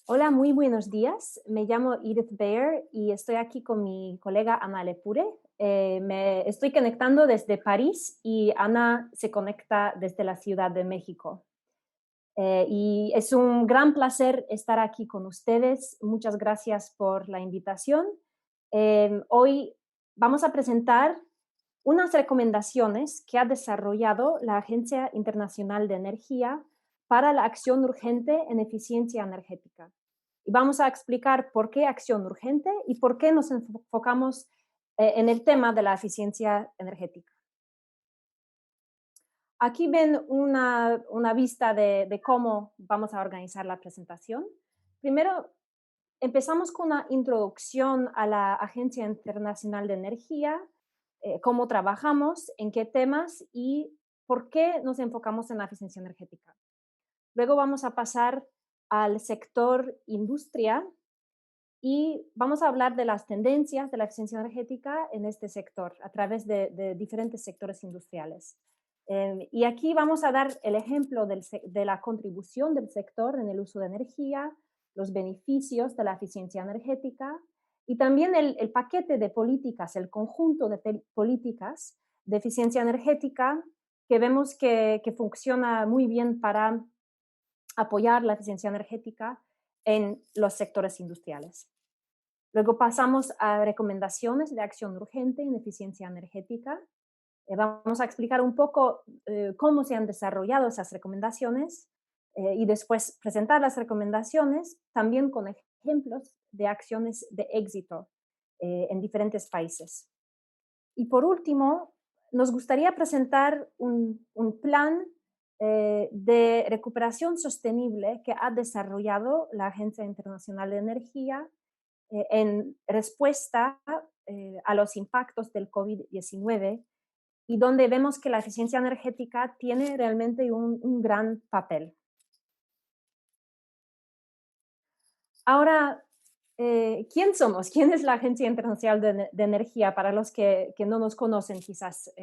Hola, muy buenos días. Me llamo Edith Baer y estoy aquí con mi colega Ana Lepure. Me estoy conectando desde París y Ana se conecta desde la Ciudad de México. Y es un gran placer estar aquí con ustedes. Muchas gracias por la invitación. Hoy vamos a presentar unas recomendaciones que ha desarrollado la Agencia Internacional de Energía para la acción urgente en eficiencia energética. Y vamos a explicar por qué acción urgente y por qué nos enfocamos en el tema de la eficiencia energética. Aquí ven una vista de cómo vamos a organizar la presentación. Primero, empezamos con una introducción a la Agencia Internacional de Energía, cómo trabajamos, en qué temas y por qué nos enfocamos en la eficiencia energética. Luego vamos a pasar al sector industria y vamos a hablar de las tendencias de la eficiencia energética en este sector a través de diferentes sectores industriales. Y aquí vamos a dar el ejemplo de la contribución del sector en el uso de energía, los beneficios de la eficiencia energética y también el paquete de políticas, el conjunto de políticas de eficiencia energética que vemos que funciona muy bien para apoyar la eficiencia energética en los sectores industriales. Luego pasamos a recomendaciones de acción urgente en eficiencia energética. Vamos a explicar un poco cómo se han desarrollado esas recomendaciones y después presentar las recomendaciones también con ejemplos de acciones de éxito en diferentes países. Y por último, nos gustaría presentar un plan de recuperación sostenible que ha desarrollado la Agencia Internacional de Energía en respuesta a los impactos del COVID-19 y donde vemos que la eficiencia energética tiene realmente un gran papel. Ahora, ¿quién somos? ¿Quién es la Agencia Internacional de Energía para los que no nos conocen quizás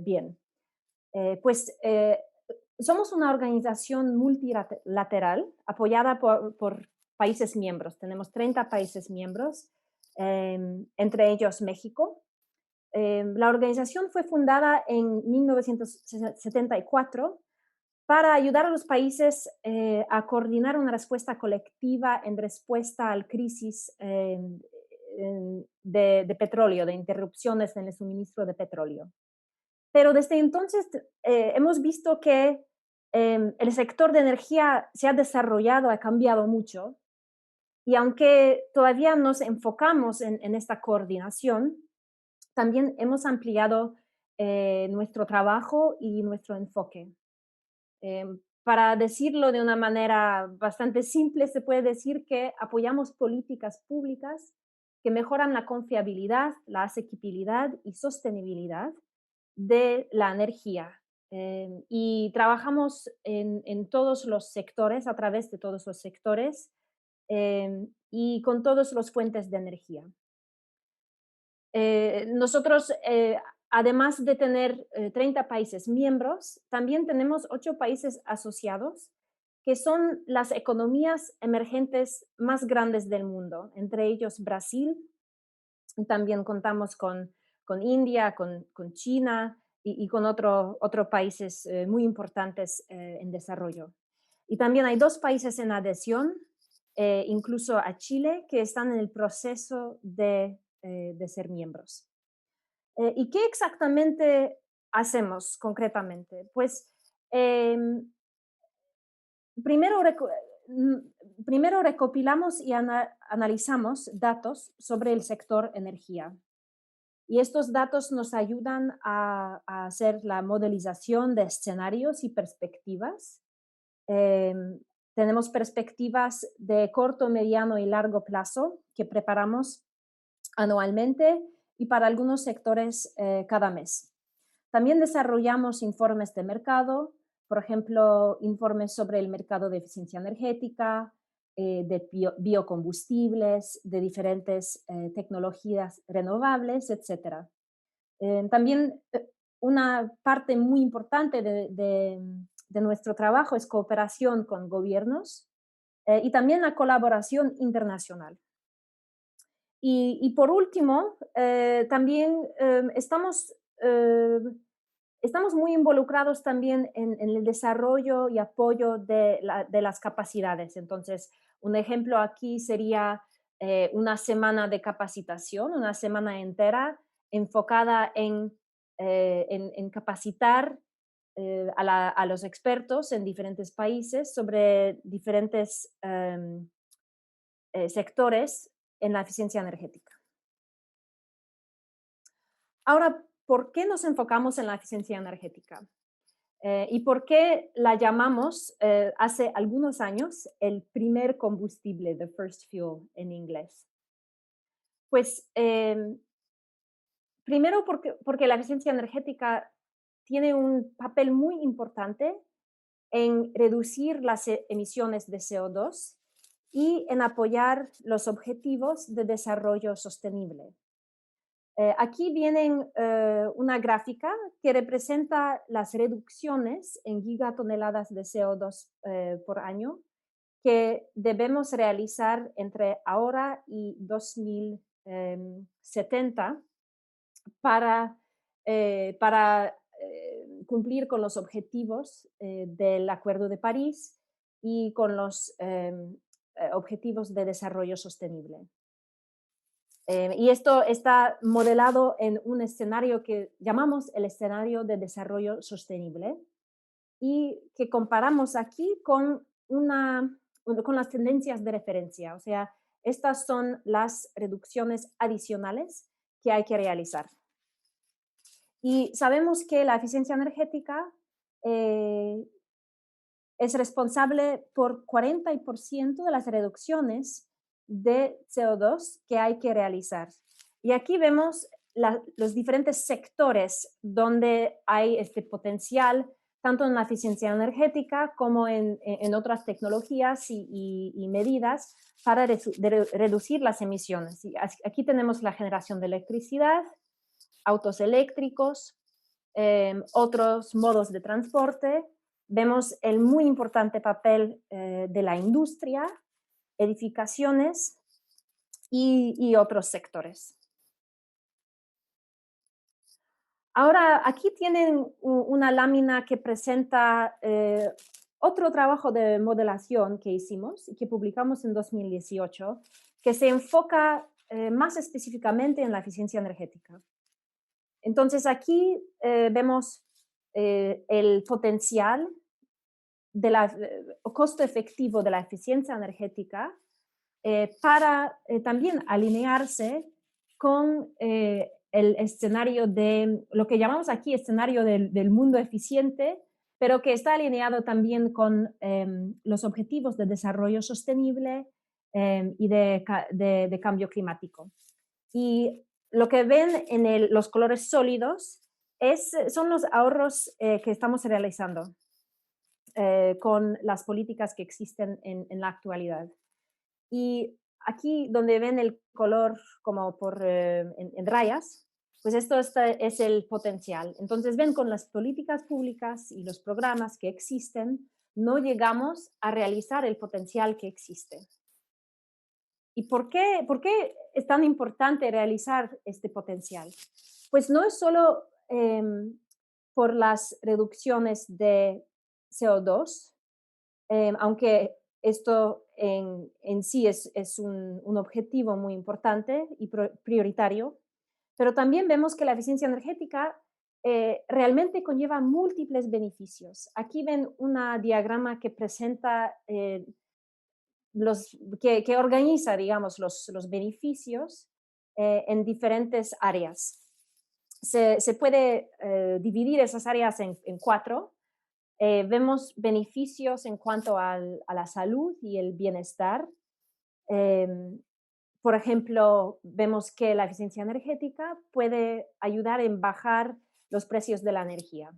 bien? Pues somos una organización multilateral apoyada por países miembros. Tenemos 30 países miembros, entre ellos México. La organización fue fundada en 1974 para ayudar a los países a coordinar una respuesta colectiva en respuesta a la crisis de petróleo, de interrupciones en el suministro de petróleo. Pero desde entonces hemos visto que el sector de energía se ha desarrollado, ha cambiado mucho, y aunque todavía nos enfocamos en esta coordinación, también hemos ampliado nuestro trabajo y nuestro enfoque. Para decirlo de una manera bastante simple, se puede decir que apoyamos políticas públicas que mejoran la confiabilidad, la asequibilidad y sostenibilidad de la energía. Y trabajamos en todos los sectores, a través de todos los sectores y con todas las fuentes de energía. Nosotros, además de tener 30 países miembros, también tenemos 8 países asociados, que son las economías emergentes más grandes del mundo, entre ellos Brasil. También contamos con India, con China y con otros países muy importantes en desarrollo. Y también hay 2 países en adhesión, incluso a Chile, que están en el proceso de ser miembros. ¿Y qué exactamente hacemos concretamente? Pues em, primero, primero recopilamos y analizamos datos sobre el sector energía. Y estos datos nos ayudan a hacer la modelización de escenarios y perspectivas. Em, Tenemos perspectivas de corto, mediano y largo plazo que preparamos anualmente y para algunos sectores cada mes. También desarrollamos informes de mercado, por ejemplo, informes sobre el mercado de eficiencia energética, de biocombustibles, de diferentes tecnologías renovables, etcétera. También una parte muy importante de nuestro trabajo es cooperación con gobiernos y también la colaboración internacional. Y por último, también estamos muy involucrados también en el desarrollo y apoyo de las capacidades. Entonces, un ejemplo aquí sería una semana de capacitación, una semana entera enfocada en capacitar a los expertos en diferentes países sobre diferentes sectores en la eficiencia energética. Ahora, ¿por qué nos enfocamos en la eficiencia energética? ¿Y por qué la llamamos hace algunos años el primer combustible, the first fuel en inglés? Pues primero porque la eficiencia energética tiene un papel muy importante en reducir las emisiones de CO2 y en apoyar los objetivos de desarrollo sostenible. Aquí viene una gráfica que representa las reducciones en gigatoneladas de CO2 por año que debemos realizar entre ahora y 2070 para cumplir con los objetivos del Acuerdo de París y con los objetivos de desarrollo sostenible. Y esto está modelado en un escenario que llamamos el escenario de desarrollo sostenible y que comparamos aquí con las tendencias de referencia. O sea, estas son las reducciones adicionales que hay que realizar. Y sabemos que la eficiencia energética eh, es responsable por 40% de las reducciones de CO2 que hay que realizar. Y aquí vemos los diferentes sectores donde hay este potencial, tanto en la eficiencia energética como en otras tecnologías y medidas para reducir las emisiones. Y aquí tenemos la generación de electricidad, autos eléctricos, otros modos de transporte. Vemos el muy importante papel de la industria, edificaciones y otros sectores. Ahora, aquí tienen una lámina que presenta otro trabajo de modelación que hicimos y que publicamos en 2018, que se enfoca más específicamente en la eficiencia energética. Entonces, aquí vemos el potencial del costo efectivo de la eficiencia energética para también alinearse con el escenario de lo que llamamos aquí escenario del mundo eficiente, pero que está alineado también con los objetivos de desarrollo sostenible y de cambio climático. Y lo que ven en los colores sólidos son los ahorros que estamos realizando con las políticas que existen en la actualidad. Y aquí donde ven el color como en rayas, pues esto es el potencial. Entonces ven con las políticas públicas y los programas que existen, no llegamos a realizar el potencial que existe. ¿Y por qué es tan importante realizar este potencial? Pues no es solo por las reducciones de CO2, aunque esto en sí es un objetivo muy importante y prioritario, pero también vemos que la eficiencia energética realmente conlleva múltiples beneficios. Aquí ven una diagrama que presenta que organiza, digamos, los beneficios en diferentes áreas. Se puede dividir esas áreas en cuatro. Vemos beneficios en cuanto a la salud y el bienestar. Por ejemplo, vemos que la eficiencia energética puede ayudar en bajar los precios de la energía.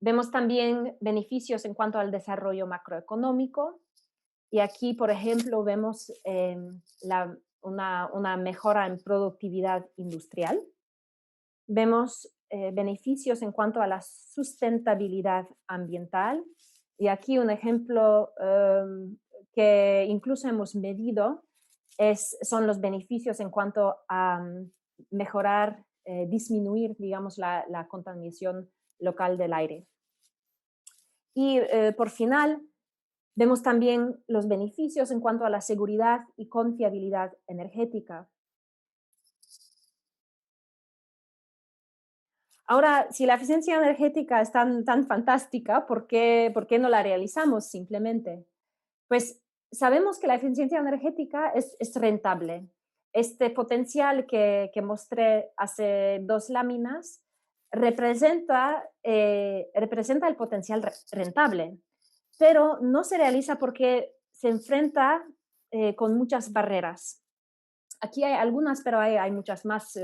Vemos también beneficios en cuanto al desarrollo macroeconómico. Y aquí, por ejemplo, vemos una mejora en productividad industrial. Vemos beneficios en cuanto a la sustentabilidad ambiental. Y aquí un ejemplo que incluso hemos medido son los beneficios en cuanto a mejorar, disminuir, digamos, la contaminación local del aire. Y por final, vemos también los beneficios en cuanto a la seguridad y confiabilidad energética. Ahora, si la eficiencia energética es tan fantástica, ¿por qué no la realizamos simplemente? Pues sabemos que la eficiencia energética es rentable. Este potencial que mostré hace 2 láminas representa el potencial rentable, pero no se realiza porque se enfrenta con muchas barreras. Aquí hay algunas, pero hay muchas más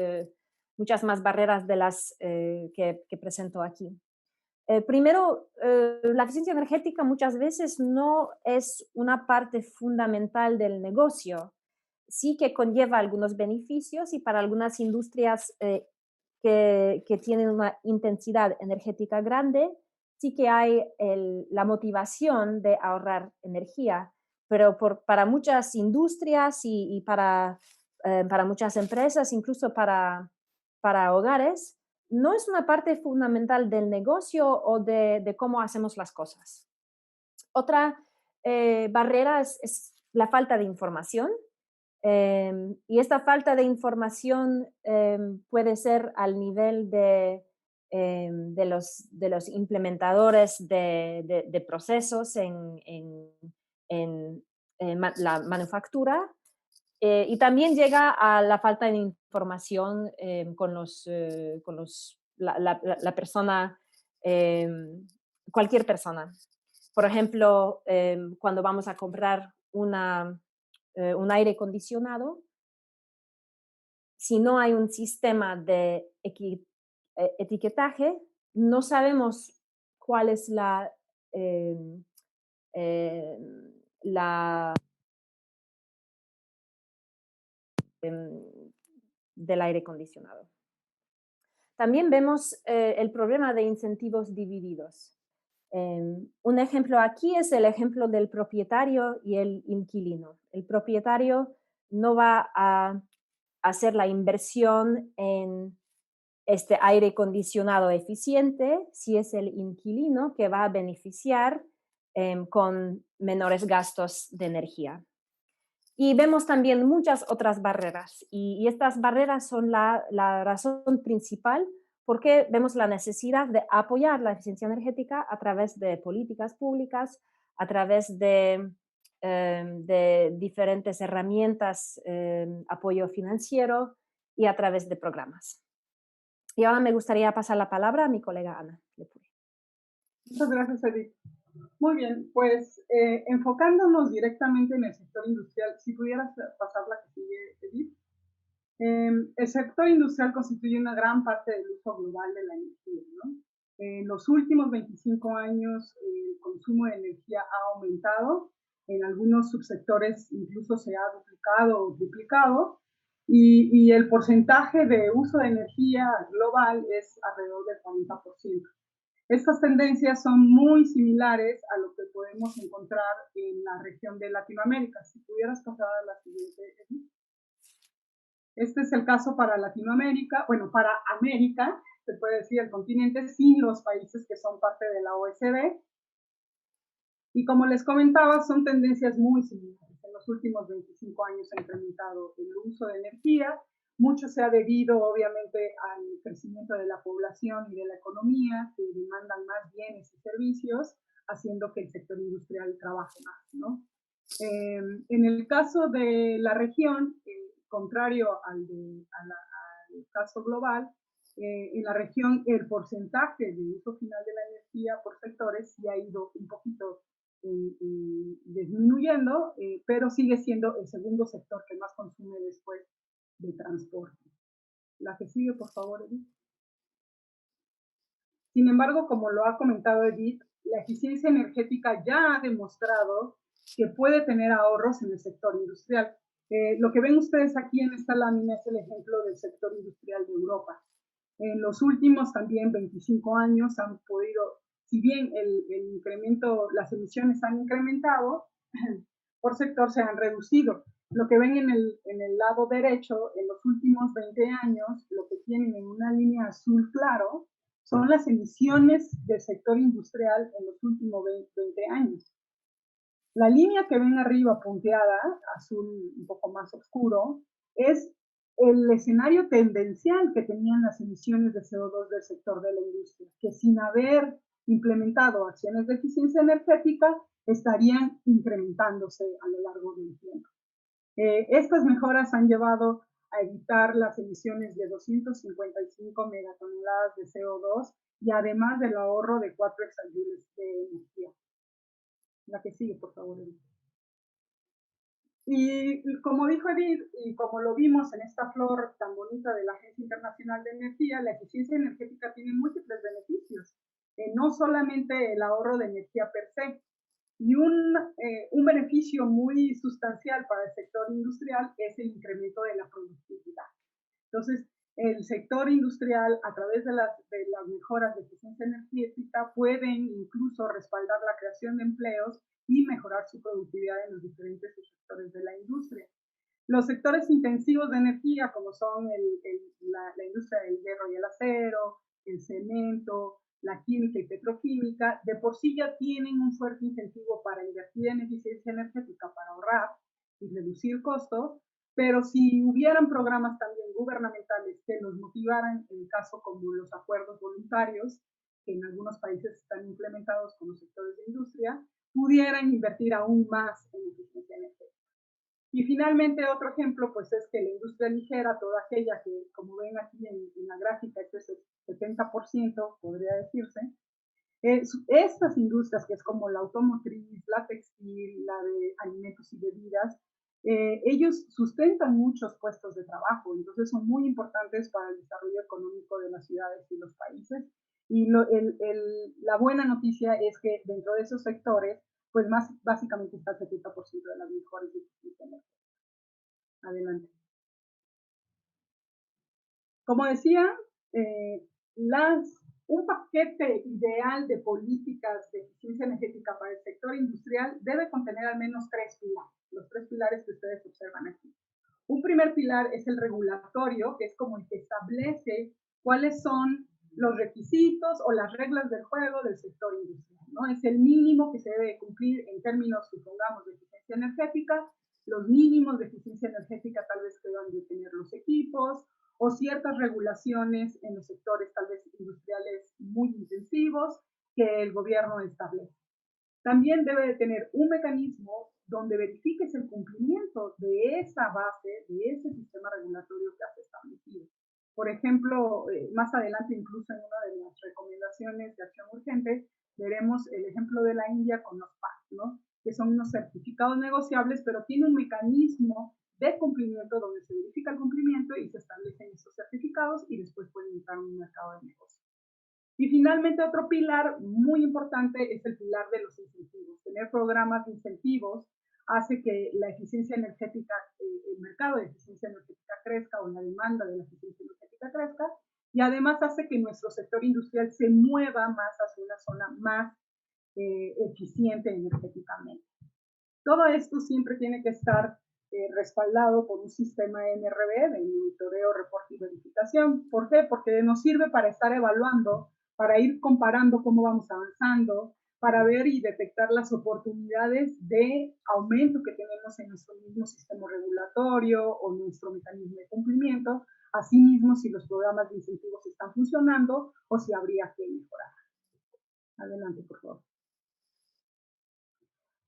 barreras de las que presento aquí. Primero, la eficiencia energética muchas veces no es una parte fundamental del negocio. Sí que conlleva algunos beneficios y para algunas industrias que tienen una intensidad energética grande, sí que hay la motivación de ahorrar energía, pero para muchas industrias y para muchas empresas, incluso para hogares, no es una parte fundamental del negocio o de cómo hacemos las cosas. Otra barrera es la falta de información. Y esta falta de información puede ser al nivel de los implementadores de procesos en la manufactura, y también llega a la falta de información la persona, eh, cualquier persona. Por ejemplo, cuando vamos a comprar un aire acondicionado, si no hay un sistema de etiquetaje, no sabemos cuál es em, la em, del aire acondicionado. También vemos el problema de incentivos divididos. Un ejemplo aquí es el ejemplo del propietario y el inquilino. El propietario no va a hacer la inversión en este aire acondicionado eficiente si es el inquilino que va a beneficiar con menores gastos de energía. Y vemos también muchas otras barreras y estas barreras son la razón principal por qué vemos la necesidad de apoyar la eficiencia energética a través de políticas públicas, a través de diferentes herramientas, apoyo financiero y a través de programas. Y ahora me gustaría pasar la palabra a mi colega Ana Lepure. Muchas gracias, Edith. Muy bien, pues enfocándonos directamente en el sector industrial, si pudieras pasar la que sigue, Edith. El sector industrial constituye una gran parte del uso global de la energía, ¿no? En los últimos 25 años el consumo de energía ha aumentado, en algunos subsectores incluso se ha duplicado o triplicado, y el porcentaje de uso de energía global es alrededor del 40%. Estas tendencias son muy similares a lo que podemos encontrar en la región de Latinoamérica. Si pudieras pasar a la siguiente, Edith. Este es el caso para Latinoamérica, bueno, para América, se puede decir el continente, sin los países que son parte de la OECD. Y como les comentaba, son tendencias muy similares. En los últimos 25 años ha incrementado el uso de energía. Mucho se ha debido, obviamente, al crecimiento de la población y de la economía, que demandan más bienes y servicios, haciendo que el sector industrial trabaje más, ¿no? En el caso de la región, contrario al caso global, en la región el porcentaje de uso final de la energía por sectores sí ha ido un poquito disminuyendo, pero sigue siendo el segundo sector que más consume después de transporte. La que sigue, por favor, Edith. Sin embargo, como lo ha comentado Edith, la eficiencia energética ya ha demostrado que puede tener ahorros en el sector industrial. Lo que ven ustedes aquí en esta lámina es el ejemplo del sector industrial de Europa. En los últimos también 25 años han podido, si bien el incremento, las emisiones han incrementado, por sector se han reducido. Lo que ven en el lado derecho, en los últimos 20 años, lo que tienen en una línea azul claro, son las emisiones del sector industrial en los últimos 20 años. La línea que ven arriba punteada, azul un poco más oscuro, es el escenario tendencial que tenían las emisiones de CO2 del sector de la industria, que sin haber implementado acciones de eficiencia energética estarían incrementándose a lo largo del tiempo. Estas mejoras han llevado a evitar las emisiones de 255 megatoneladas de CO2 y además del ahorro de 4 exajoules de energía. La que sigue, por favor, Edith. Y como dijo Edith, y como lo vimos en esta flor tan bonita de la Agencia Internacional de Energía, la eficiencia energética tiene múltiples beneficios. No solamente el ahorro de energía per se, y un beneficio muy sustancial para el sector industrial es el incremento de la productividad. Entonces, el sector industrial, a través de las mejoras de eficiencia energética, pueden incluso respaldar la creación de empleos y mejorar su productividad en los diferentes sectores de la industria. Los sectores intensivos de energía, como son la industria del hierro y el acero, el cemento, la química y petroquímica, de por sí ya tienen un fuerte incentivo para invertir en eficiencia energética, para ahorrar y reducir costos, pero si hubieran programas también gubernamentales que los motivaran, en caso como los acuerdos voluntarios, que en algunos países están implementados con los sectores de industria, pudieran invertir aún más en eficiencia energética. Y finalmente otro ejemplo pues es que la industria ligera, toda aquella que como ven aquí en la gráfica, este es el 70% podría decirse, estas industrias que es como la automotriz, la textil, la de alimentos y bebidas, ellos sustentan muchos puestos de trabajo, entonces son muy importantes para el desarrollo económico de las ciudades y los países. Y la buena noticia es que dentro de esos sectores, pues básicamente está el 70% de las mejores de eficiencia energética. Adelante. Como decía, un paquete ideal de políticas de eficiencia energética para el sector industrial debe contener al menos 3 pilares, los 3 pilares que ustedes observan aquí. Un primer pilar es el regulatorio, que es como el que establece cuáles son los requisitos o las reglas del juego del sector industrial, ¿no? Es el mínimo que se debe cumplir en términos, supongamos, de eficiencia energética, los mínimos de eficiencia energética tal vez que deben de tener los equipos, o ciertas regulaciones en los sectores tal vez industriales muy intensivos que el gobierno establece. También debe de tener un mecanismo donde verifiques el cumplimiento de esa base, de ese sistema regulatorio que has establecido. Por ejemplo, más adelante, incluso en una de las recomendaciones de acción urgente, veremos el ejemplo de la India con los PAC, ¿no? Que son unos certificados negociables, pero tiene un mecanismo de cumplimiento donde se verifica el cumplimiento y se establecen esos certificados y después pueden entrar en un mercado de negocio. Y finalmente otro pilar muy importante es el pilar de los incentivos. Tener programas de incentivos hace que la eficiencia energética, el mercado de eficiencia energética crezca o la demanda de la eficiencia energética crezca y además hace que nuestro sector industrial se mueva más hacia una zona más eficiente energéticamente. Todo esto siempre tiene que estar respaldado por un sistema NRV de monitoreo, reporte y verificación. ¿Por qué? Porque nos sirve para estar evaluando, para ir comparando cómo vamos avanzando, para ver y detectar las oportunidades de aumento que tenemos en nuestro mismo sistema regulatorio o nuestro mecanismo de cumplimiento, asimismo si los programas de incentivos están funcionando o si habría que mejorar. Adelante, por favor.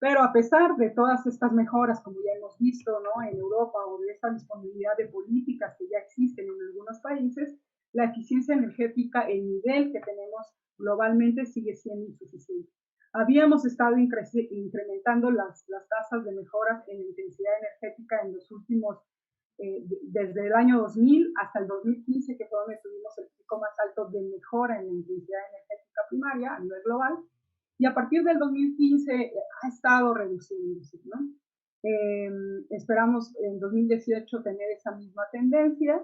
Pero a pesar de todas estas mejoras, como ya hemos visto, ¿no? En Europa, o de esta disponibilidad de políticas que ya existen en algunos países, la eficiencia energética, el nivel que tenemos globalmente sigue siendo insuficiente. Habíamos estado incrementando las tasas de mejoras en intensidad energética en los últimos, desde el año 2000 hasta el 2015, que fue donde tuvimos el pico más alto de mejora en la intensidad energética primaria a nivel global, y a partir del 2015 ha estado reduciéndose, ¿no? Esperamos en 2018 tener esa misma tendencia.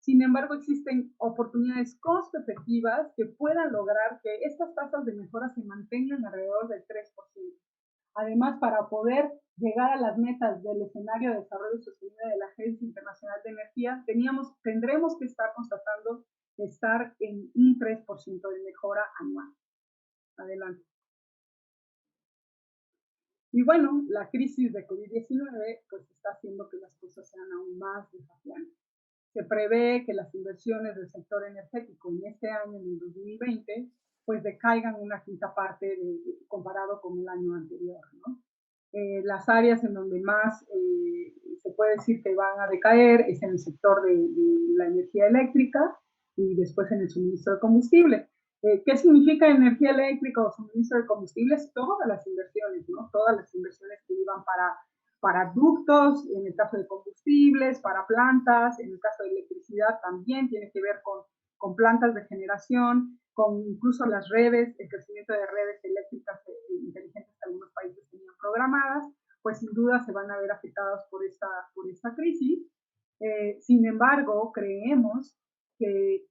Sin embargo, existen oportunidades costo efectivas que puedan lograr que estas tasas de mejora se mantengan alrededor del 3%. Además, para poder llegar a las metas del escenario de desarrollo sostenible de la Agencia Internacional de Energía, tendremos que estar constatando estar en un 3% de mejora anual. Adelante. Y bueno, la crisis de COVID-19 pues está haciendo que las cosas sean aún más desafiantes. Se prevé que las inversiones del sector energético en este año, en el 2020, pues decaigan una quinta parte comparado con el año anterior, ¿no? Las áreas en donde más se puede decir que van a decaer es en el sector de la energía eléctrica y después en el suministro de combustible. ¿Qué significa energía eléctrica o suministro de combustibles? Todas las inversiones, ¿no? Todas las inversiones que iban para ductos, en el caso de combustibles, para plantas, en el caso de electricidad también tiene que ver con plantas de generación, con incluso las redes, el crecimiento de redes eléctricas inteligentes que algunos países tenían programadas, pues sin duda se van a ver afectados por esta crisis. Sin embargo, creemos que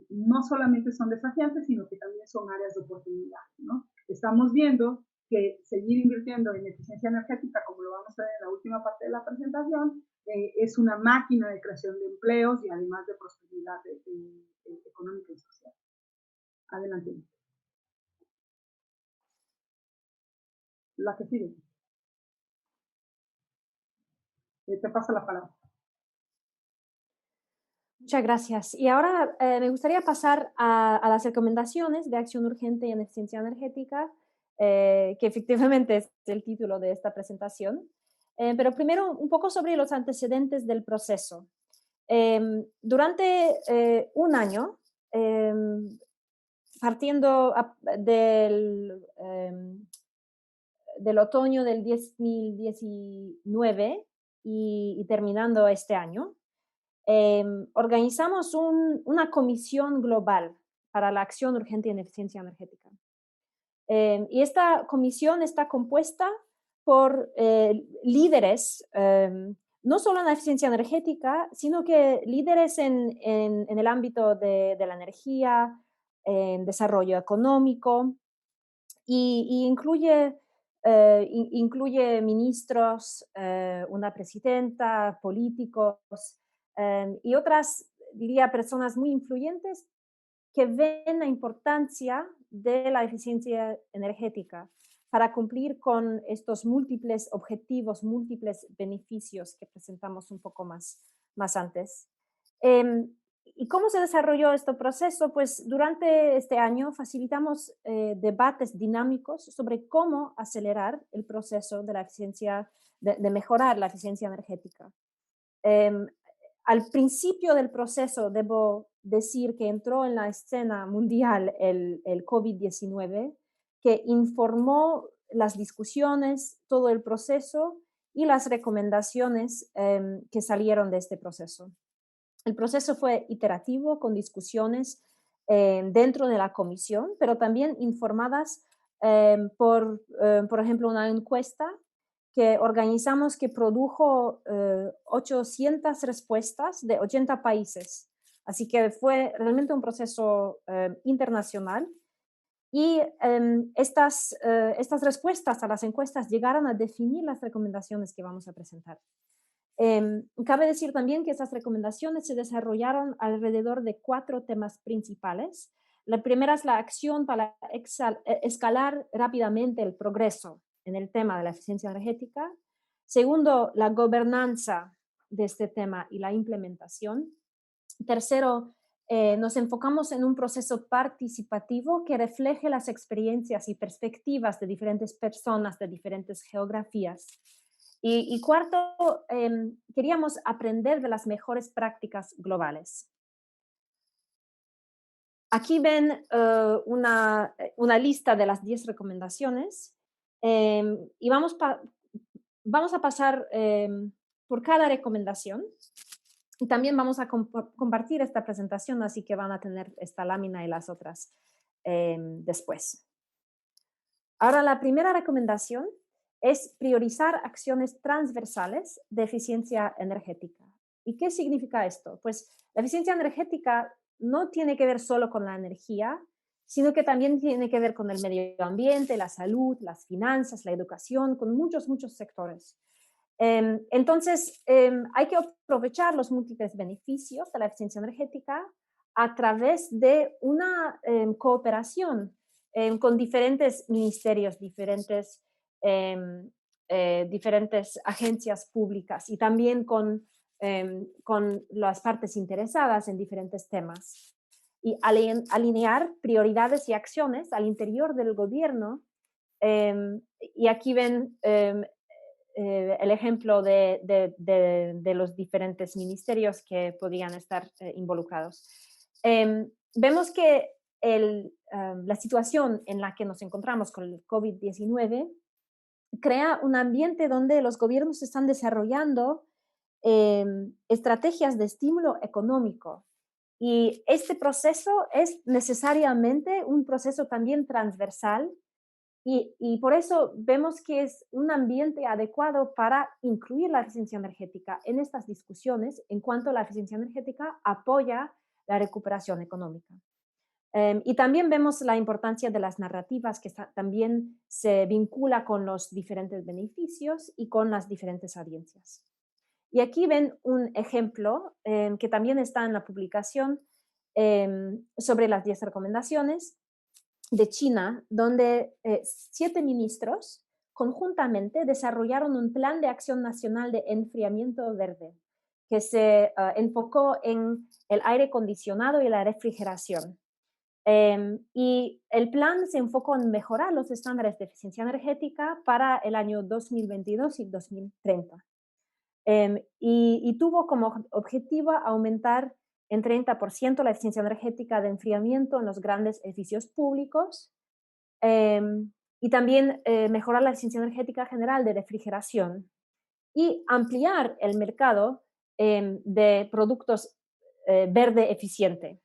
no solamente son desafiantes, sino que también son áreas de oportunidad, ¿no? Estamos viendo que seguir invirtiendo en eficiencia energética, como lo vamos a ver en la última parte de la presentación, es una máquina de creación de empleos y además de prosperidad económica y social. Adelante. La que sigue. Te paso la palabra. Muchas gracias. Y ahora me gustaría pasar a las recomendaciones de acción urgente en eficiencia energética, que efectivamente es el título de esta presentación. Pero primero un poco sobre los antecedentes del proceso. Durante un año, partiendo del otoño del 2019 y terminando este año, organizamos una comisión global para la acción urgente en eficiencia energética. Y esta comisión está compuesta por líderes, no solo en la eficiencia energética, sino que líderes en el ámbito de la energía, en desarrollo económico, y incluye ministros, una presidenta, políticos y otras, diría, personas muy influyentes que ven la importancia de la eficiencia energética para cumplir con estos múltiples objetivos, múltiples beneficios que presentamos un poco más antes. ¿Y cómo se desarrolló este proceso? Pues durante este año facilitamos debates dinámicos sobre cómo acelerar el proceso de la eficiencia, de mejorar la eficiencia energética. Al principio del proceso, debo decir que entró en la escena mundial el COVID-19, que informó las discusiones, todo el proceso y las recomendaciones que salieron de este proceso. El proceso fue iterativo, con discusiones dentro de la comisión, pero también informadas por ejemplo, una encuesta que organizamos que produjo 800 respuestas de 80 países. Así que fue realmente un proceso internacional. Y estas respuestas a las encuestas llegaron a definir las recomendaciones que vamos a presentar. Cabe decir también que estas recomendaciones se desarrollaron alrededor de 4 temas principales. La primera es la acción para escalar rápidamente el progreso en el tema de la eficiencia energética. Segundo, la gobernanza de este tema y la implementación. Tercero, nos enfocamos en un proceso participativo que refleje las experiencias y perspectivas de diferentes personas de diferentes geografías. Y cuarto, queríamos aprender de las mejores prácticas globales. Aquí ven una lista de las 10 recomendaciones y vamos a pasar por cada recomendación y también vamos a compartir esta presentación, así que van a tener esta lámina y las otras después. Ahora, la primera recomendación es priorizar acciones transversales de eficiencia energética. ¿Y qué significa esto? Pues la eficiencia energética no tiene que ver solo con la energía, sino que también tiene que ver con el medio ambiente, la salud, las finanzas, la educación, con muchos, muchos sectores. Entonces, hay que aprovechar los múltiples beneficios de la eficiencia energética a través de una cooperación con diferentes ministerios, diferentes agencias públicas y también con las partes interesadas en diferentes temas. Y alinear prioridades y acciones al interior del gobierno. Y aquí ven el ejemplo de los diferentes ministerios que podrían estar involucrados. Vemos que la situación en la que nos encontramos con el COVID-19 crea un ambiente donde los gobiernos están desarrollando estrategias de estímulo económico. Y este proceso es necesariamente un proceso también transversal y por eso vemos que es un ambiente adecuado para incluir la eficiencia energética en estas discusiones en cuanto la eficiencia energética apoya la recuperación económica. Y también vemos la importancia de las narrativas que también se vincula con los diferentes beneficios y con las diferentes audiencias. Y aquí ven un ejemplo que también está en la publicación sobre las 10 recomendaciones de China, donde 7 ministros conjuntamente desarrollaron un plan de acción nacional de enfriamiento verde que se enfocó en el aire acondicionado y la refrigeración. Y el plan se enfocó en mejorar los estándares de eficiencia energética para el año 2022 y 2030. Y tuvo como objetivo aumentar en 30% la eficiencia energética de enfriamiento en los grandes edificios públicos y también mejorar la eficiencia energética general de refrigeración y ampliar el mercado de productos verde eficiente.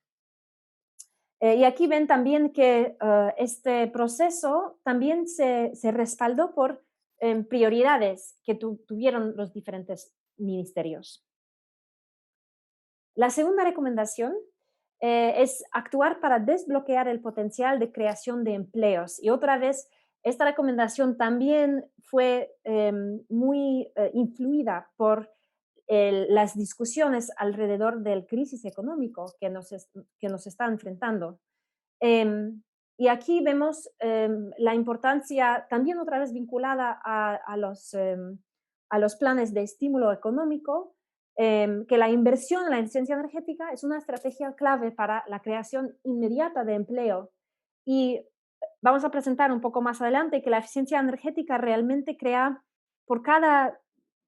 Y aquí ven también que este proceso también se respaldó por prioridades que tuvieron los diferentes ministerios. La segunda recomendación es actuar para desbloquear el potencial de creación de empleos. Y otra vez, esta recomendación también fue muy influida por las discusiones alrededor del crisis económico que nos está enfrentando. Y aquí vemos la importancia, también otra vez vinculada a los planes de estímulo económico, que la inversión en la eficiencia energética es una estrategia clave para la creación inmediata de empleo. Y vamos a presentar un poco más adelante que la eficiencia energética realmente crea, por cada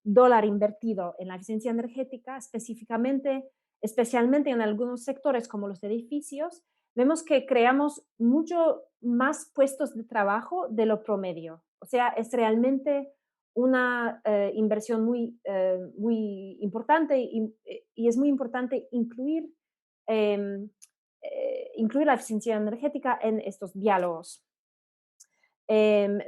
dólar invertido en la eficiencia energética, especialmente en algunos sectores como los edificios, vemos que creamos mucho más puestos de trabajo de lo promedio. O sea, es realmente una inversión muy importante y es muy importante incluir la eficiencia energética en estos diálogos.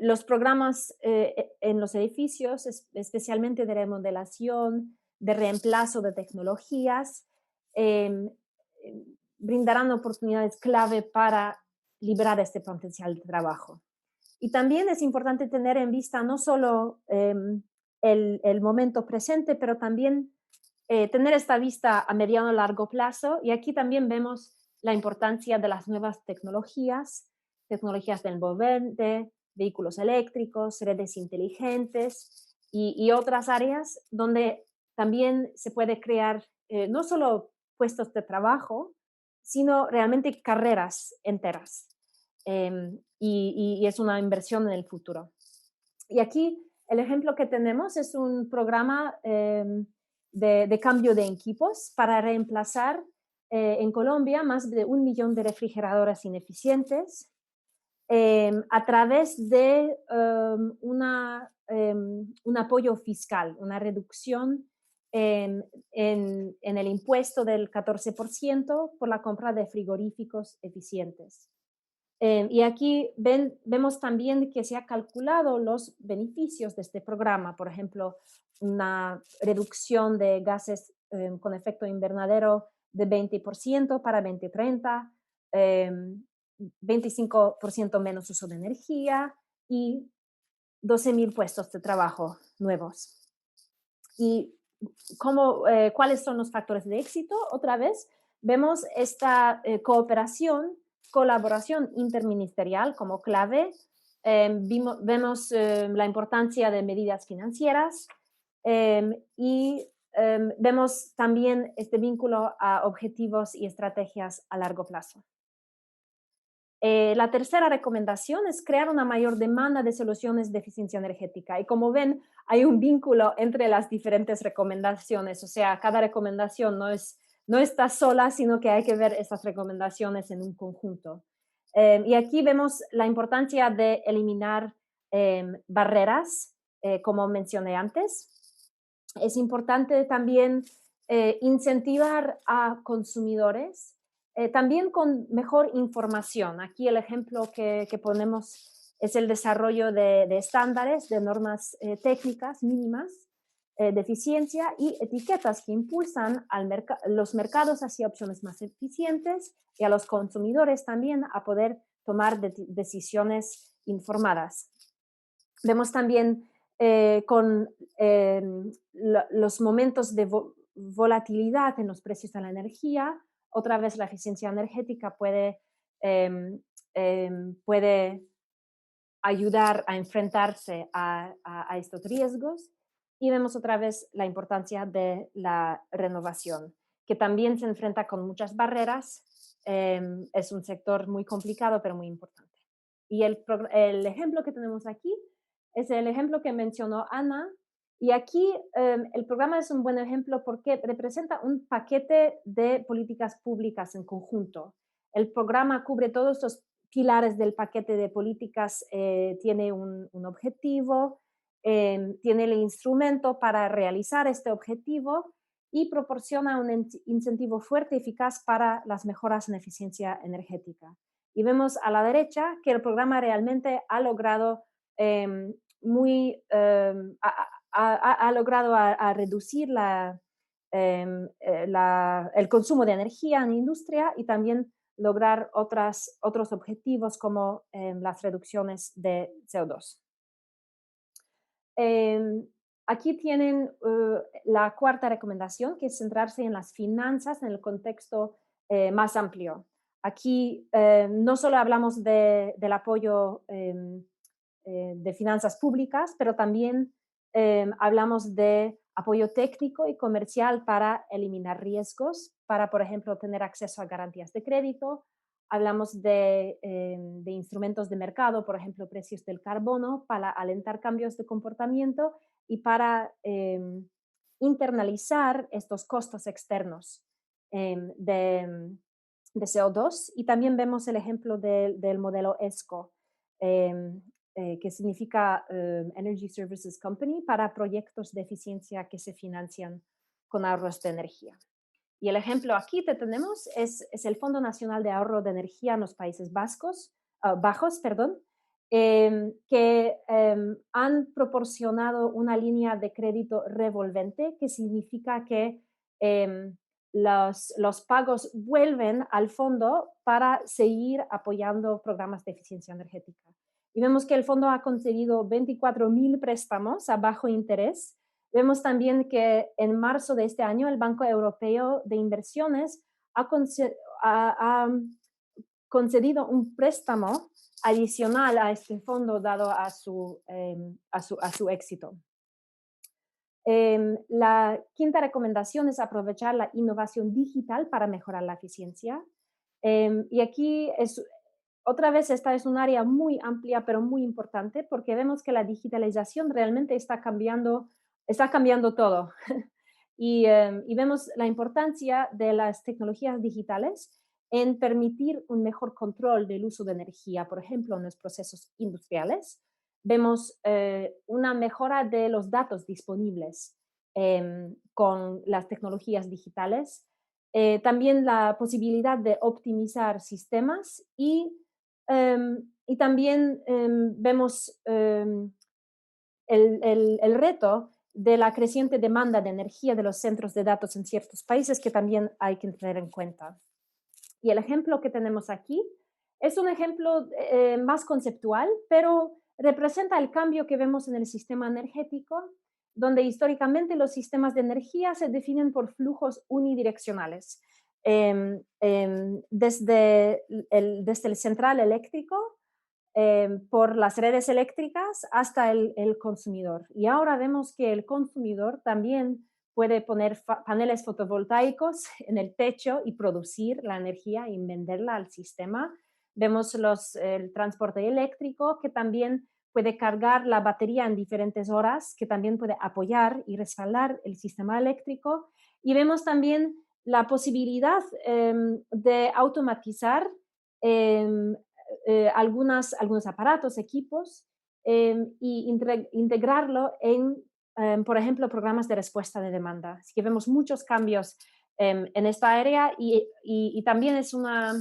Los programas en los edificios, especialmente de remodelación, de reemplazo de tecnologías, em, brindarán oportunidades clave para liberar este potencial de trabajo. Y también es importante tener en vista no solo el momento presente, pero también tener esta vista a mediano y largo plazo. Y aquí también vemos la importancia de las nuevas tecnologías del envolvente, vehículos eléctricos, redes inteligentes y otras áreas donde también se puede crear no solo puestos de trabajo, sino realmente carreras enteras. Y es una inversión en el futuro. Y aquí el ejemplo que tenemos es un programa de cambio de equipos para reemplazar en Colombia más de 1 millón de refrigeradores ineficientes a través de un apoyo fiscal, una reducción en el impuesto del 14% por la compra de frigoríficos eficientes. Y aquí vemos también que se ha calculado los beneficios de este programa, por ejemplo, una reducción de gases con efecto invernadero de 20% para 2030, 25% menos uso de energía y 12.000 puestos de trabajo nuevos. ¿Y cuáles son los factores de éxito? Otra vez, vemos esta cooperación, colaboración interministerial como clave. Vemos la importancia de medidas financieras y vemos también este vínculo a objetivos y estrategias a largo plazo. La tercera recomendación es crear una mayor demanda de soluciones de eficiencia energética. Y como ven, hay un vínculo entre las diferentes recomendaciones. O sea, cada recomendación no está sola, sino que hay que ver estas recomendaciones en un conjunto. Y aquí vemos la importancia de eliminar barreras, como mencioné antes. Es importante también incentivar a consumidores también con mejor información. Aquí el ejemplo que ponemos es el desarrollo de estándares, de normas técnicas mínimas de eficiencia y etiquetas que impulsan los mercados hacia opciones más eficientes y a los consumidores también a poder tomar decisiones informadas. Vemos también con los momentos de volatilidad en los precios de la energía. Otra vez la eficiencia energética puede ayudar a enfrentarse a estos riesgos. Y vemos otra vez la importancia de la renovación, que también se enfrenta con muchas barreras. Es un sector muy complicado, pero muy importante. Y el ejemplo que tenemos aquí es el ejemplo que mencionó Ana. Y aquí el programa es un buen ejemplo porque representa un paquete de políticas públicas en conjunto. El programa cubre todos los pilares del paquete de políticas, tiene un objetivo, tiene el instrumento para realizar este objetivo y proporciona un incentivo fuerte y eficaz para las mejoras en eficiencia energética. Y vemos a la derecha que el programa realmente ha logrado ha logrado a reducir el consumo de energía en la industria y también lograr otros objetivos como las reducciones de CO2. Aquí tienen la cuarta recomendación, que es centrarse en las finanzas en el contexto más amplio. Aquí no solo hablamos del apoyo de finanzas públicas, pero también hablamos de apoyo técnico y comercial para eliminar riesgos, para, por ejemplo, tener acceso a garantías de crédito. Hablamos de instrumentos de mercado, por ejemplo, precios del carbono, para alentar cambios de comportamiento y para internalizar estos costos externos de CO2. Y también vemos el ejemplo del modelo ESCO, que significa Energy Services Company, para proyectos de eficiencia que se financian con ahorros de energía. Y el ejemplo aquí que tenemos es el Fondo Nacional de Ahorro de Energía en los Países Bajos, que han proporcionado una línea de crédito revolvente, que significa que los pagos vuelven al fondo para seguir apoyando programas de eficiencia energética. Y vemos que el fondo ha conseguido 24.000 préstamos a bajo interés. Vemos también que en marzo de este año el Banco Europeo de Inversiones ha concedido un préstamo adicional a este fondo dado a su éxito. La quinta recomendación es aprovechar la innovación digital para mejorar la eficiencia. Y aquí otra vez esta es un área muy amplia, pero muy importante, porque vemos que la digitalización realmente está cambiando todo. Y vemos la importancia de las tecnologías digitales en permitir un mejor control del uso de energía, por ejemplo, en los procesos industriales. Vemos una mejora de los datos disponibles con las tecnologías digitales. También la posibilidad de optimizar sistemas y también vemos el reto de la creciente demanda de energía de los centros de datos en ciertos países, que también hay que tener en cuenta. Y el ejemplo que tenemos aquí Es un ejemplo más conceptual, pero representa el cambio que vemos en el sistema energético, donde históricamente los sistemas de energía se definen por flujos unidireccionales, desde el central eléctrico, por las redes eléctricas hasta el consumidor. Y ahora vemos que el consumidor también puede poner paneles fotovoltaicos en el techo y producir la energía y venderla al sistema. Vemos el transporte eléctrico que también puede cargar la batería en diferentes horas, que también puede apoyar y respaldar el sistema eléctrico. Y vemos también la posibilidad de automatizar em, algunos aparatos, equipos, y integrarlo en, por ejemplo, programas de respuesta de demanda. Así que vemos muchos cambios en esta área y también es una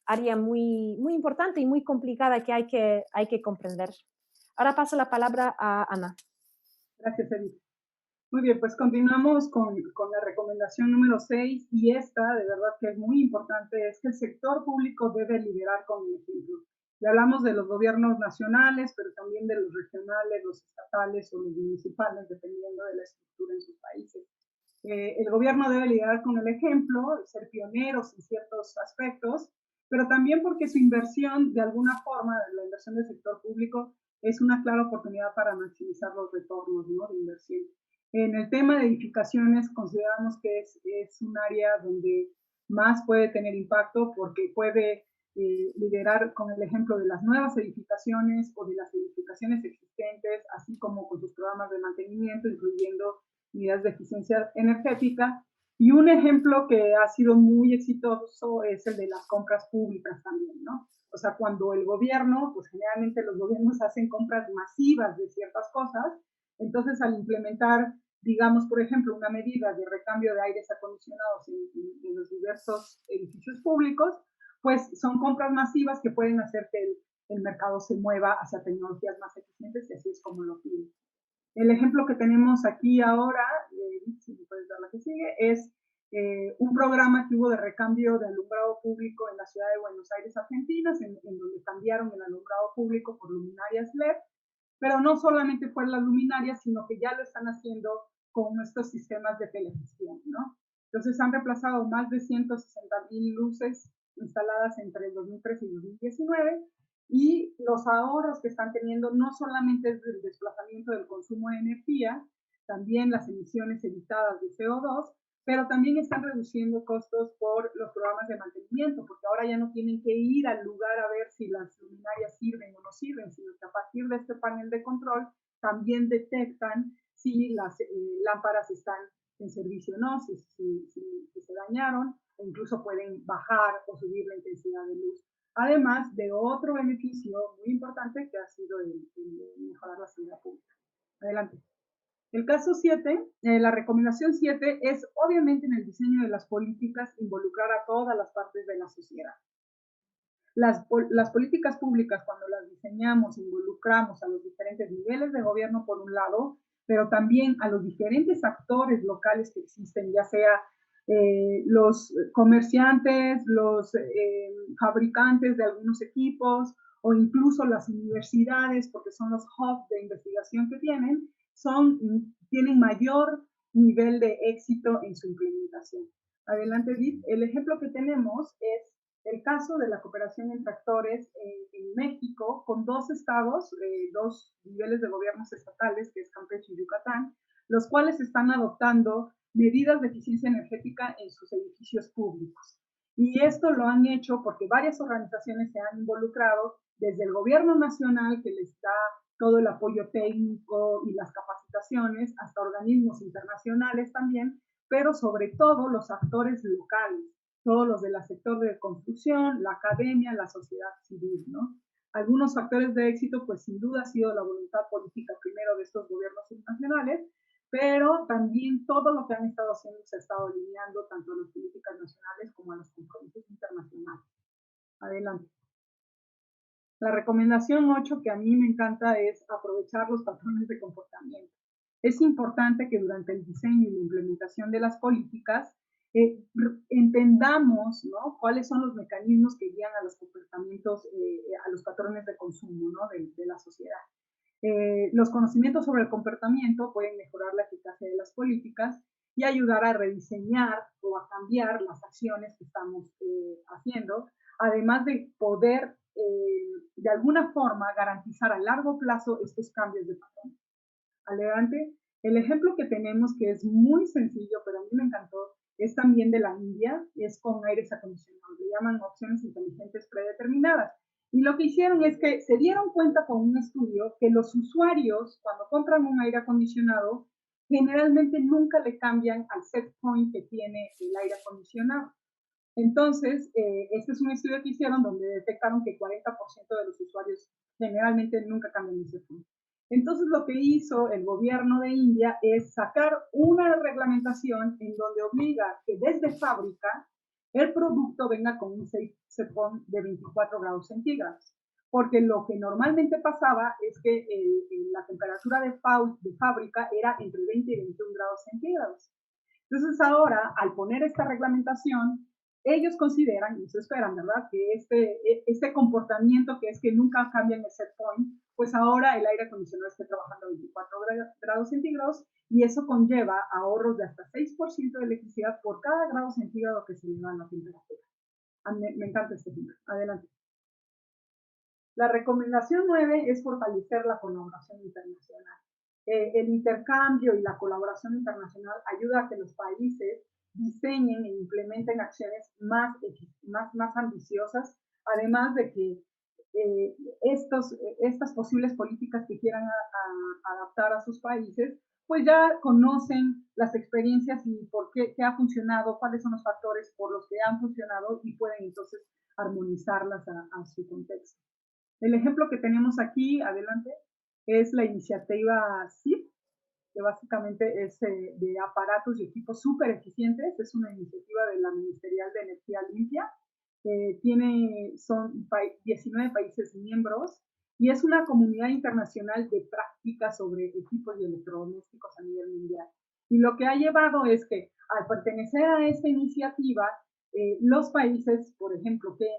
área muy, muy importante y muy complicada que hay que comprender. Ahora paso la palabra a Ana. Gracias, Edith. Muy bien, pues continuamos con la recomendación número 6 y esta, de verdad que es muy importante, es que el sector público debe liderar con el ejemplo. Ya hablamos de los gobiernos nacionales, pero también de los regionales, los estatales o los municipales, dependiendo de la estructura en sus países. El gobierno debe liderar con el ejemplo, ser pioneros en ciertos aspectos, pero también porque su inversión, de alguna forma, la inversión del sector público, es una clara oportunidad para maximizar los retornos, ¿no?, de inversión. En el tema de edificaciones, consideramos que es un área donde más puede tener impacto porque puede liderar con el ejemplo de las nuevas edificaciones o de las edificaciones existentes, así como con sus programas de mantenimiento, incluyendo medidas de eficiencia energética. Y un ejemplo que ha sido muy exitoso es el de las compras públicas también, ¿no? O sea, cuando el gobierno, pues generalmente los gobiernos hacen compras masivas de ciertas cosas, entonces al implementar, digamos, por ejemplo, una medida de recambio de aires acondicionados en los diversos edificios públicos, pues son compras masivas que pueden hacer que el mercado se mueva hacia tecnologías más eficientes y así es como lo piden. El ejemplo que tenemos aquí ahora, si me puedes dar la que sigue, es un programa que hubo de recambio de alumbrado público en la ciudad de Buenos Aires, Argentina, en donde cambiaron el alumbrado público por luminarias LED, pero no solamente fue las luminarias, sino que ya lo están haciendo con estos sistemas de televisión, ¿no? Entonces han reemplazado más de 160,000 luces instaladas entre el 2013 y 2019 y los ahorros que están teniendo no solamente es el desplazamiento del consumo de energía, también las emisiones evitadas de CO2, pero también están reduciendo costos por los programas de mantenimiento, porque ahora ya no tienen que ir al lugar a ver si las luminarias sirven o no sirven, sino que a partir de este panel de control también detectan si las lámparas están en servicio o no, si se dañaron, e incluso pueden bajar o subir la intensidad de luz. Además de otro beneficio muy importante que ha sido el mejorar la seguridad pública. Adelante. El caso 7, la recomendación 7 es obviamente en el diseño de las políticas involucrar a todas las partes de la sociedad. Las políticas públicas, cuando las diseñamos, involucramos a los diferentes niveles de gobierno por un lado, pero también a los diferentes actores locales que existen, ya sea los comerciantes, los fabricantes de algunos equipos o incluso las universidades, porque son los hubs de investigación que tienen mayor nivel de éxito en su implementación. Adelante, Edith. El ejemplo que tenemos es el caso de la cooperación entre actores en México con dos estados, dos niveles de gobiernos estatales, que es Campeche y Yucatán, los cuales están adoptando medidas de eficiencia energética en sus edificios públicos. Y esto lo han hecho porque varias organizaciones se han involucrado, desde el gobierno nacional, que les da todo el apoyo técnico y las capacitaciones, hasta organismos internacionales también, pero sobre todo los actores locales, todos los del sector de construcción, la academia, la sociedad civil, ¿no? Algunos factores de éxito, pues sin duda ha sido la voluntad política primero de estos gobiernos nacionales, pero también todo lo que han estado haciendo se ha estado alineando tanto a las políticas nacionales como a los compromisos internacionales. Adelante. La recomendación 8 que a mí me encanta es aprovechar los patrones de comportamiento. Es importante que durante el diseño y la implementación de las políticas entendamos, ¿no?, cuáles son los mecanismos que guían a los comportamientos, a los patrones de consumo, ¿no?, de la sociedad. Los conocimientos sobre el comportamiento pueden mejorar la eficacia de las políticas y ayudar a rediseñar o a cambiar las acciones que estamos haciendo, además de poder, de alguna forma, garantizar a largo plazo estos cambios de patrón. Adelante. El ejemplo que tenemos, que es muy sencillo, pero a mí me encantó, es también de la India, es con aires acondicionados, le llaman opciones inteligentes predeterminadas. Y lo que hicieron es que se dieron cuenta con un estudio que los usuarios, cuando compran un aire acondicionado, generalmente nunca le cambian al set point que tiene el aire acondicionado. Entonces, este es un estudio que hicieron donde detectaron que 40% de los usuarios generalmente nunca cambian de set point. Entonces, lo que hizo el gobierno de India es sacar una reglamentación en donde obliga que desde fábrica el producto venga con un set point de 24 grados centígrados. Porque lo que normalmente pasaba es que la temperatura de fábrica era entre 20 y 21 grados centígrados. Entonces ahora, al poner esta reglamentación, ellos consideran, y se esperan, ¿verdad?, que este comportamiento que es que nunca cambian el set point, pues ahora el aire acondicionado esté trabajando a 24 grados centígrados y eso conlleva ahorros de hasta 6% de electricidad por cada grado centígrado que se le da a la temperatura. Me encanta este ejemplo. Adelante. La recomendación 9 es fortalecer la colaboración internacional. El intercambio y la colaboración internacional ayuda a que los países diseñen e implementen acciones más ambiciosas, además de que estas posibles políticas que quieran adaptar a sus países, pues ya conocen las experiencias y por qué ha funcionado, cuáles son los factores por los que han funcionado y pueden entonces armonizarlas a su contexto. El ejemplo que tenemos aquí, adelante, es la iniciativa SIP, que básicamente es de aparatos y equipos súper eficientes. Es una iniciativa de la Ministerial de Energía Limpia. Son 19 países miembros y es una comunidad internacional de prácticas sobre equipos y electrodomésticos a nivel mundial. Y lo que ha llevado es que al pertenecer a esta iniciativa, los países, por ejemplo, Kenia,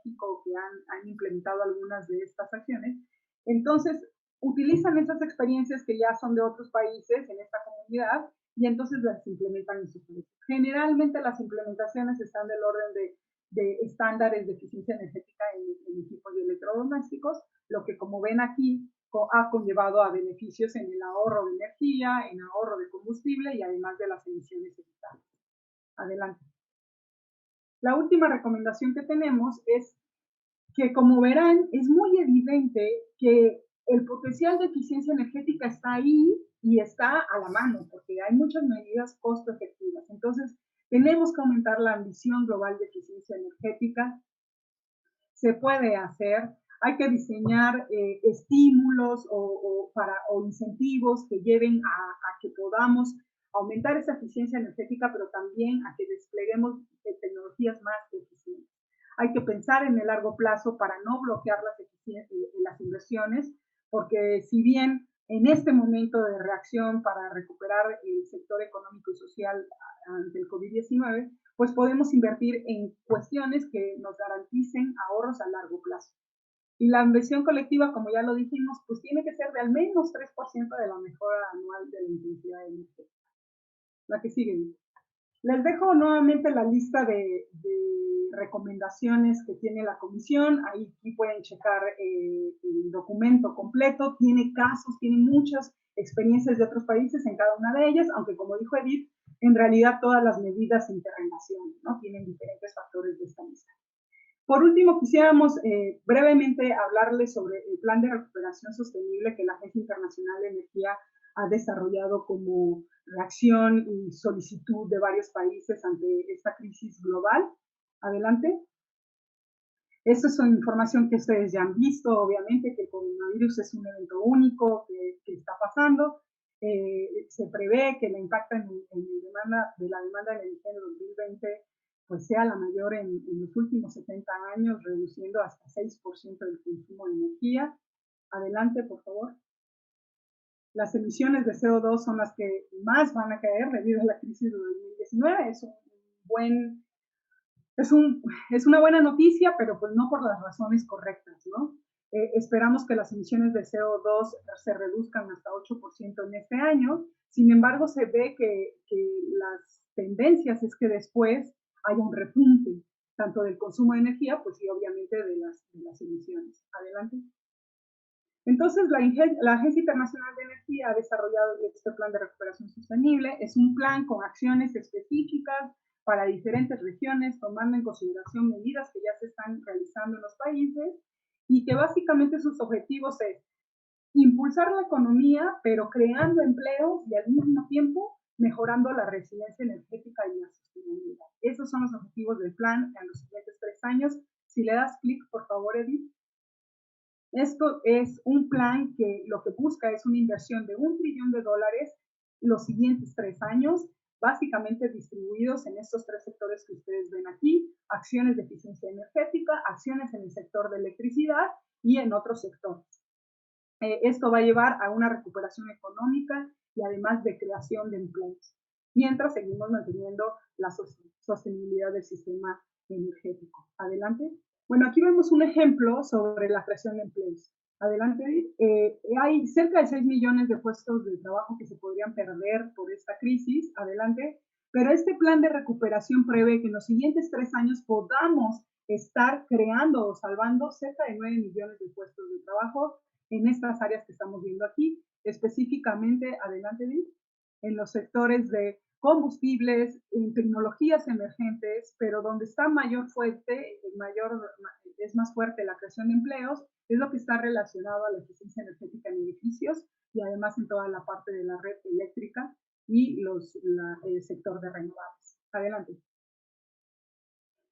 México, que han implementado algunas de estas acciones, entonces utilizan esas experiencias que ya son de otros países en esta comunidad y entonces las implementan en sus países. Generalmente las implementaciones están del orden de estándares de eficiencia energética en equipos y electrodomésticos, lo que como ven aquí ha conllevado a beneficios en el ahorro de energía, en ahorro de combustible y además de las emisiones evitables. Adelante. La última recomendación que tenemos es que, como verán, es muy evidente que el potencial de eficiencia energética está ahí y está a la mano, porque hay muchas medidas costo efectivas. Entonces, tenemos que aumentar la ambición global de eficiencia energética. Se puede hacer, hay que diseñar estímulos o incentivos que lleven a que podamos aumentar esa eficiencia energética, pero también a que despleguemos tecnologías más eficientes. Hay que pensar en el largo plazo para no bloquear las inversiones, porque si bien en este momento de reacción para recuperar el sector económico y social ante el COVID-19, pues podemos invertir en cuestiones que nos garanticen ahorros a largo plazo. Y la inversión colectiva, como ya lo dijimos, pues tiene que ser de al menos 3% de la mejora anual de la intensidad energética. La que sigue. Les dejo nuevamente la lista de recomendaciones que tiene la comisión. Ahí pueden checar el documento completo. Tiene casos, tiene muchas experiencias de otros países en cada una de ellas, aunque como dijo Edith, en realidad todas las medidas se interrelacionan, ¿no? Tienen diferentes factores de esta lista. Por último, quisiéramos brevemente hablarles sobre el plan de recuperación sostenible que la Agencia Internacional de Energía ha desarrollado como reacción y solicitud de varios países ante esta crisis global. Adelante. Esta es una información que ustedes ya han visto, obviamente, que el coronavirus es un evento único que está pasando. Se prevé que el impacto de la demanda de energía en 2020 pues sea la mayor en los últimos 70 años, reduciendo hasta 6% del consumo de energía. Adelante, por favor. Las emisiones de CO2 son las que más van a caer debido a la crisis de 2019. Es un es una buena noticia, pero pues no por las razones correctas, ¿no? Esperamos que las emisiones de CO2 se reduzcan hasta 8% en este año. Sin embargo, se ve que las tendencias es que después haya un repunte, tanto del consumo de energía, pues y obviamente de las emisiones. Adelante. Entonces, la Agencia Internacional de Energía ha desarrollado este plan de recuperación sostenible. Es un plan con acciones específicas para diferentes regiones, tomando en consideración medidas que ya se están realizando en los países y que básicamente sus objetivos es impulsar la economía, pero creando empleos y al mismo tiempo mejorando la resiliencia energética y la sostenibilidad. Esos son los objetivos del plan en los siguientes 3 años. Si le das clic, por favor, Edith. Esto es un plan que lo que busca es una inversión de $1 trillón los siguientes 3 años, básicamente distribuidos en estos 3 sectores que ustedes ven aquí: acciones de eficiencia energética, acciones en el sector de electricidad y en otros sectores. Esto va a llevar a una recuperación económica y además de creación de empleos, mientras seguimos manteniendo la sostenibilidad del sistema energético. Adelante. Bueno, aquí vemos un ejemplo sobre la creación de empleos. Adelante. Hay cerca de 6 millones de puestos de trabajo que se podrían perder por esta crisis. Adelante. Pero este plan de recuperación prevé que en los siguientes 3 años podamos estar creando o salvando cerca de 9 millones de puestos de trabajo en estas áreas que estamos viendo aquí, específicamente, adelante, en los sectores de combustibles, en tecnologías emergentes, pero donde está es más fuerte la creación de empleos, es lo que está relacionado a la eficiencia energética en edificios y además en toda la parte de la red eléctrica y el sector de renovables. Adelante.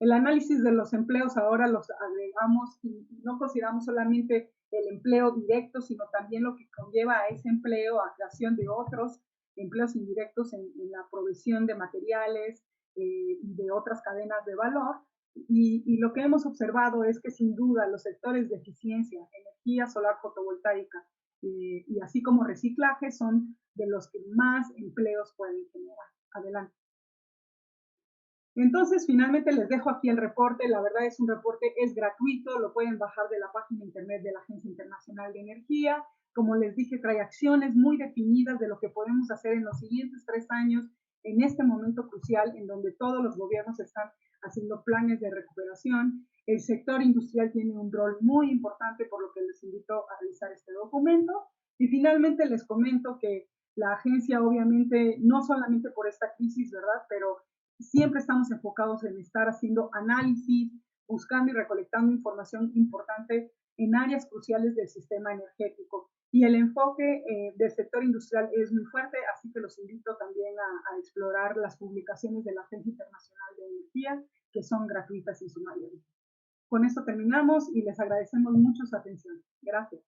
El análisis de los empleos ahora los agregamos y no consideramos solamente el empleo directo, sino también lo que conlleva a ese empleo, a creación de otros empleos indirectos en la provisión de materiales y de otras cadenas de valor. Y lo que hemos observado es que sin duda los sectores de eficiencia, energía solar fotovoltaica y así como reciclaje son de los que más empleos pueden generar. Adelante. Entonces, finalmente les dejo aquí el reporte. La verdad es un reporte, es gratuito, lo pueden bajar de la página internet de la Agencia Internacional de Energía. Como les dije, trae acciones muy definidas de lo que podemos hacer en los siguientes 3 años, en este momento crucial en donde todos los gobiernos están haciendo planes de recuperación. El sector industrial tiene un rol muy importante, por lo que les invito a revisar este documento. Y finalmente les comento que la agencia, obviamente, no solamente por esta crisis, ¿verdad?, pero siempre estamos enfocados en estar haciendo análisis, buscando y recolectando información importante en áreas cruciales del sistema energético. Y el enfoque del sector industrial es muy fuerte, así que los invito también a explorar las publicaciones de la Agencia Internacional de Energía, que son gratuitas en su mayoría. Con esto terminamos y les agradecemos mucho su atención. Gracias.